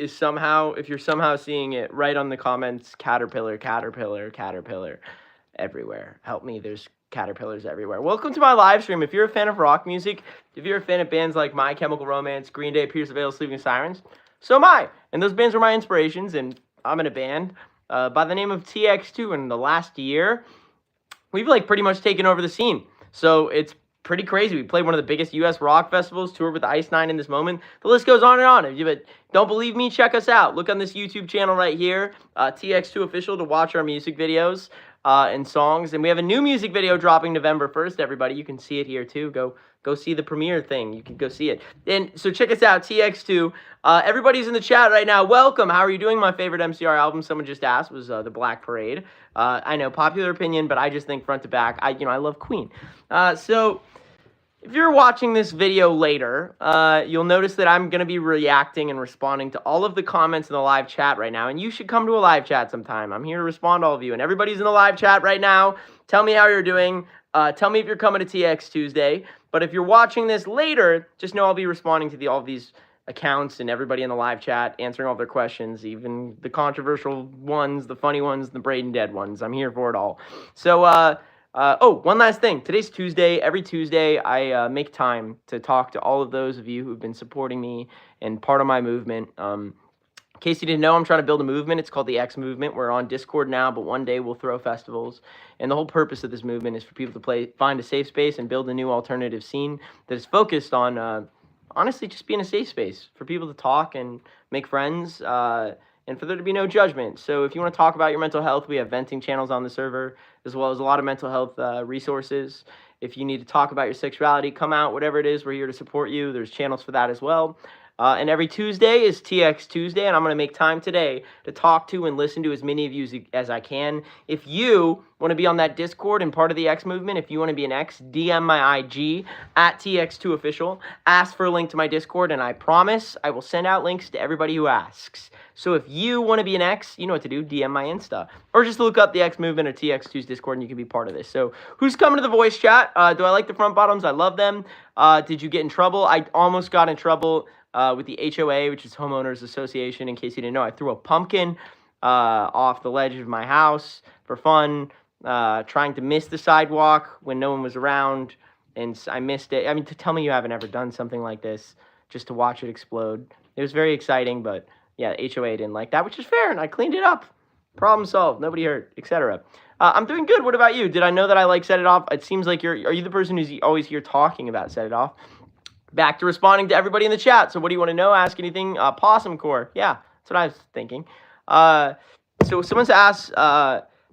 is somehow, if you're somehow seeing it, write on the comments, caterpillar, caterpillar, caterpillar, everywhere. Help me, there's caterpillars everywhere. Welcome to my live stream. If you're a fan of rock music, if you're a fan of bands like My Chemical Romance, Green Day, Pierce the Veil, Sleeping Sirens, so am I. And those bands were my inspirations, and I'm in a band by the name of TX2. In the last year, we've like pretty much taken over the scene. So it's pretty crazy. We played one of the biggest U.S. rock festivals, toured with Ice Nine in this moment. The list goes on and on. If you don't believe me, check us out. Look on this YouTube channel right here, TX2 Official, to watch our music videos and songs. And we have a new music video dropping November 1st, everybody. You can see it here too. Go see the premiere thing. You can go see it. And so check us out, TX2. Everybody's in the chat right now. Welcome. How are you doing? My favorite MCR album, someone just asked, was The Black Parade. I know, popular opinion, but I just think front to back. I love Queen. So if you're watching this video later, you'll notice that I'm going to be reacting and responding to all of the comments in the live chat right now. And you should come to a live chat sometime. I'm here to respond to all of you. And everybody's in the live chat right now. Tell me how you're doing. Tell me if you're coming to TX Tuesday. But if you're watching this later, just know I'll be responding to all of these accounts and everybody in the live chat, answering all their questions, even the controversial ones, the funny ones, the Braden dead ones. I'm here for it all. So, oh, one last thing. Today's Tuesday. Every Tuesday, I make time to talk to all of those of you who've been supporting me and part of my movement. In case you didn't know, I'm trying to build a movement. It's called the X Movement. We're on Discord now, but one day we'll throw festivals. And the whole purpose of this movement is for people to find a safe space and build a new alternative scene that is focused on, honestly, just being a safe space for people to talk and make friends, and for there to be no judgment. So if you want to talk about your mental health, we have venting channels on the server, as well as a lot of mental health resources. If you need to talk about your sexuality, come out, whatever it is, we're here to support you. There's channels for that as well. And every Tuesday is TX Tuesday, and I'm going to make time today to talk to and listen to as many of you as I can. If you want to be on that Discord and part of the X movement, if you want to be an X, DM my IG at TX2Official. Ask for a link to my Discord, and I promise I will send out links to everybody who asks. So if you want to be an X, you know what to do. DM my Insta. Or just look up the X movement or TX2's Discord, and you can be part of this. So who's coming to the voice chat? Do I like the front bottoms? I love them. Did you get in trouble? I almost got in trouble with the HOA, which is Homeowners Association. In case you didn't know, I threw a pumpkin off the ledge of my house for fun, trying to miss the sidewalk when no one was around, and I missed it. I mean, to tell me you haven't ever done something like this just to watch it explode. It was very exciting, but yeah, the HOA didn't like that, which is fair, and I cleaned it up. Problem solved. Nobody hurt, etc. I'm doing good. What about you? Did I know that I like Set It Off? It seems like are you the person who's always here talking about Set It Off? Back to responding to everybody in the chat. So what do you want to know? Ask anything. Possum Core. Yeah, that's what I was thinking. So someone's asked,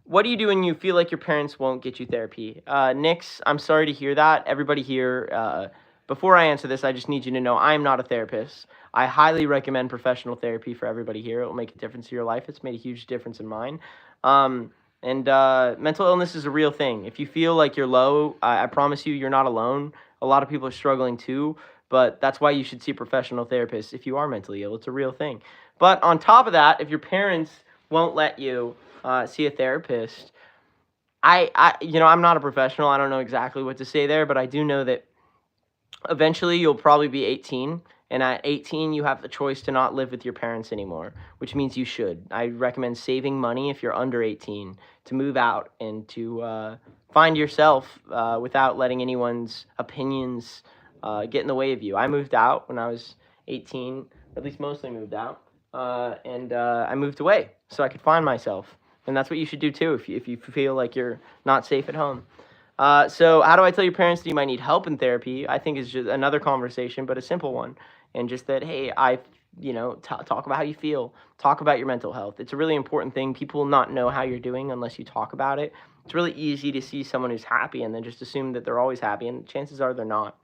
what do you do when you feel like your parents won't get you therapy? Nix, I'm sorry to hear that. Everybody here, before I answer this, I just need you to know I'm not a therapist. I highly recommend professional therapy for everybody here. It will make a difference in your life. It's made a huge difference in mine. Mental illness is a real thing. If you feel like you're low, I promise you, you're not alone. A lot of people are struggling too, but that's why you should see a professional therapist if you are mentally ill. It's a real thing. But on top of that, if your parents won't let you see a therapist, I'm not a professional. I don't know exactly what to say there, but I do know that eventually you'll probably be 18, and at 18 you have the choice to not live with your parents anymore, which means you should. I recommend saving money if you're under 18 to move out and to find yourself without letting anyone's opinions get in the way of you. I moved out when I was 18, at least mostly moved out, and I moved away so I could find myself. And that's what you should do too if you feel like you're not safe at home. So how do I tell your parents that you might need help in therapy? I think is just another conversation, but a simple one. And just that, hey, talk about how you feel. Talk about your mental health. It's a really important thing. People will not know how you're doing unless you talk about it. It's really easy to see someone who's happy and then just assume that they're always happy, and chances are they're not.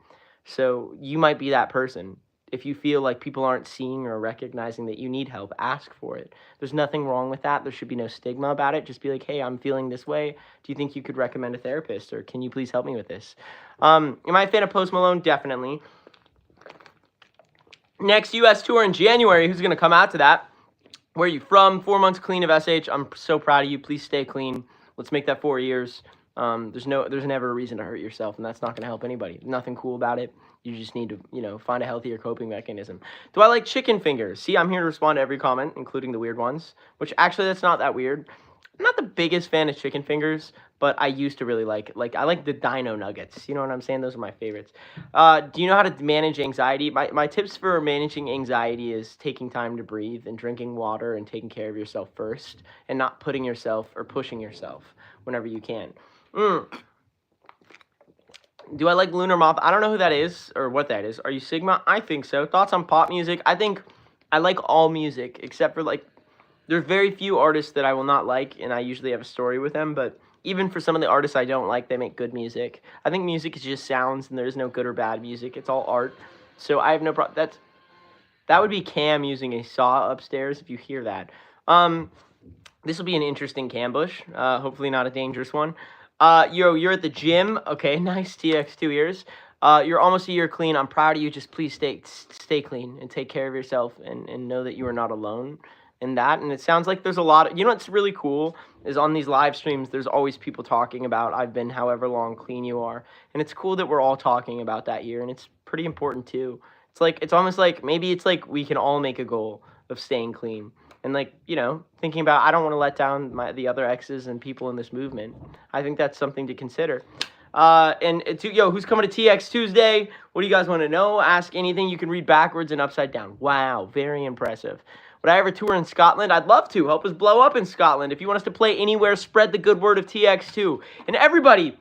So you might be that person. If you feel like people aren't seeing or recognizing that you need help, ask for it. There's nothing wrong with that. There should be no stigma about it. Just be like, hey, I'm feeling this way. Do you think you could recommend a therapist, or can you please help me with this? Am I a fan of Post Malone? Definitely. Next U.S. tour in January. Who's going to come out to that? Where are you from? 4 months clean of SH. I'm so proud of you. Please stay clean. Let's make that 4 years. There's never a reason to hurt yourself, and that's not going to help anybody. Nothing cool about it. You just need to, find a healthier coping mechanism. Do I like chicken fingers? See, I'm here to respond to every comment, including the weird ones, which actually that's not that weird. I'm not the biggest fan of chicken fingers, but I used to really like I like the dino nuggets. You know what I'm saying? Those are my favorites. Do you know how to manage anxiety? My tips for managing anxiety is taking time to breathe and drinking water and taking care of yourself first and not putting yourself or pushing yourself whenever you can. Do I like Lunar Moth? I don't know who that is or what that is. Are you Sigma? I think so. Thoughts on pop music? I think I like all music except for there's very few artists that I will not like, and I usually have a story with them, but even for some of the artists I don't like, they make good music. I think music is just sounds, and there's no good or bad music. It's all art. So I have no problem. That would be Cam using a saw upstairs if you hear that. This will be an interesting Cambush. Hopefully not a dangerous one. You're at the gym. Okay, nice TX2 ears. You're almost a year clean. I'm proud of you. Just please stay clean and take care of yourself and know that you are not alone in that. And it sounds like there's a lot of, what's really cool is on these live streams, there's always people talking about I've been however long clean you are. And it's cool that we're all talking about that year. And it's pretty important too. It's almost like maybe it's like we can all make a goal of staying clean. And thinking about I don't want to let down the other exes and people in this movement. I think that's something to consider. Who's coming to TX Tuesday? What do you guys want to know? Ask anything. You can read backwards and upside down. Wow, very impressive. Would I ever tour in Scotland? I'd love to. Help us blow up in Scotland. If you want us to play anywhere, spread the good word of TX2. And everybody,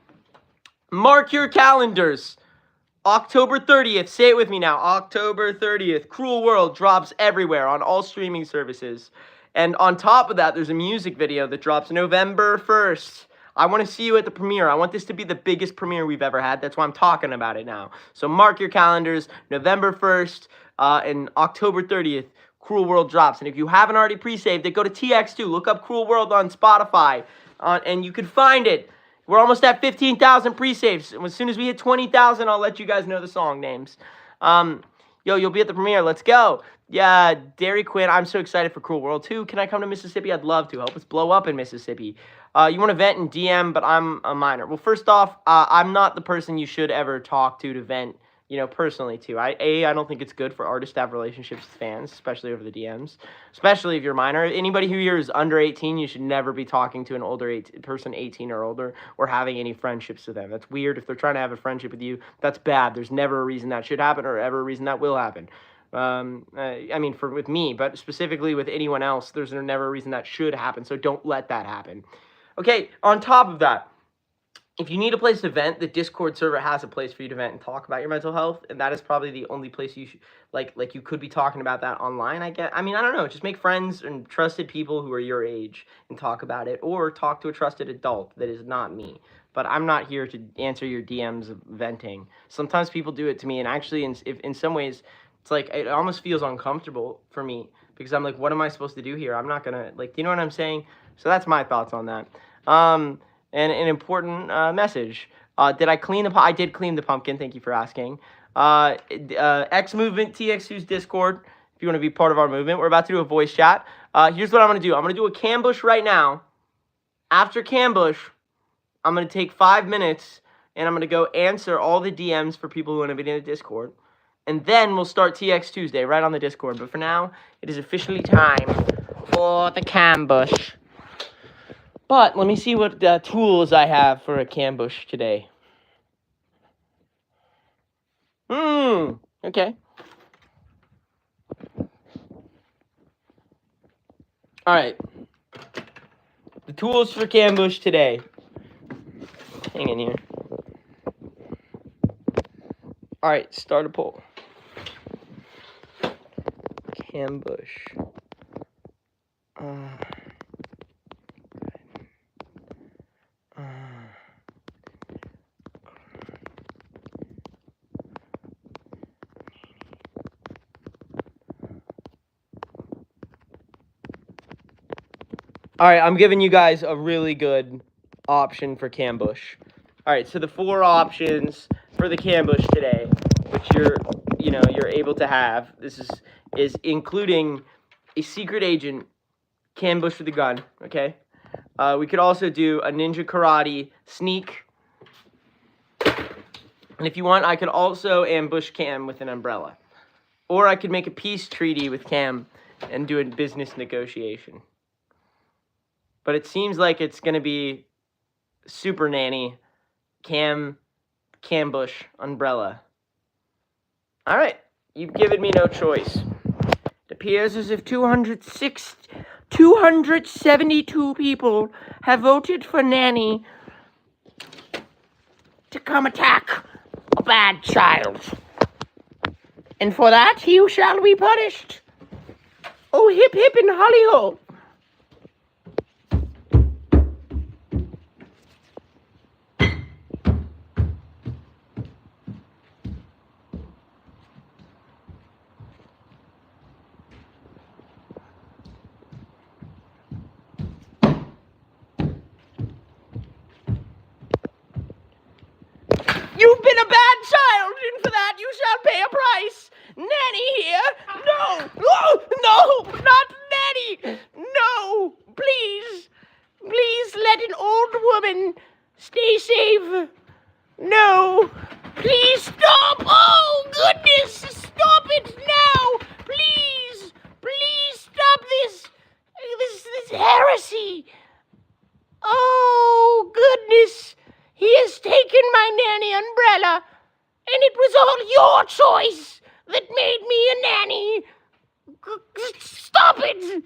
mark your calendars. October 30th. Say it with me now. October 30th. Cruel World drops everywhere on all streaming services. And on top of that, there's a music video that drops November 1st. I want to see you at the premiere. I want this to be the biggest premiere we've ever had. That's why I'm talking about it now. So mark your calendars. November 1st and October 30th. Cruel World drops. And if you haven't already pre-saved it, go to TX2. Look up Cruel World on Spotify. And you can find it. We're almost at 15,000 pre-saves. As soon as we hit 20,000, I'll let you guys know the song names. You'll be at the premiere. Let's go. Yeah, Dairy Quinn, I'm so excited for Cruel World 2. Can I come to Mississippi? I'd love to. Help us blow up in Mississippi. You want to vent and DM, but I'm a minor. Well, first off, I'm not the person you should ever talk to vent, personally to. I don't think it's good for artists to have relationships with fans, especially over the DMs, especially if you're minor. Anybody who here is under 18, you should never be talking to an older person 18 or older or having any friendships with them. That's weird. If they're trying to have a friendship with you, that's bad. There's never a reason that should happen or ever a reason that will happen. With me, but specifically with anyone else, there's never a reason that should happen, so don't let that happen. Okay, on top of that, if you need a place to vent, the Discord server has a place for you to vent and talk about your mental health, and that is probably the only place you should, you could be talking about that online, I guess. I don't know, just make friends and trusted people who are your age and talk about it, or talk to a trusted adult that is not me. But I'm not here to answer your DMs of venting. Sometimes people do it to me, and actually, in some ways, it's it almost feels uncomfortable for me, because I'm what am I supposed to do here? I'm not gonna, you know what I'm saying? So that's my thoughts on that. And an important message. Did I clean I did clean the pumpkin. Thank you for asking. X Movement, TX2's Discord, if you want to be part of our movement. We're about to do a voice chat. Here's what I'm going to do. I'm going to do a Cambush right now. After Cambush, I'm going to take 5 minutes, and I'm going to go answer all the DMs for people who want to be in the Discord. And then we'll start TX Tuesday right on the Discord. But for now, it is officially time for the Cambush. But let me see what tools I have for a Cambush today. Okay. Alright. The tools for Cambush today. Hang in here. Alright, start a poll. Cambush. Alright, I'm giving you guys a really good option for Cambush. Alright, so the 4 options for the Cambush today, which you're able to have, this is including a secret agent Cambush with a gun, okay? We could also do a ninja karate sneak. And if you want, I could also ambush Cam with an umbrella. Or I could make a peace treaty with Cam and do a business negotiation. But it seems like it's going to be Super Nanny, Cambush, umbrella. All right, you've given me no choice. It appears as if 272 people have voted for Nanny to come attack a bad child. And for that, you shall be punished. Oh, hip hip and holly ho. You've been a bad child, and for that you shall pay a price. Nanny here. No, no, not Nanny. No, please, please let an old woman stay safe. No, please stop. Oh, goodness, stop it now. Please, please stop this heresy. Oh, goodness. He has taken my nanny umbrella, and it was all your choice that made me a nanny. Stop it!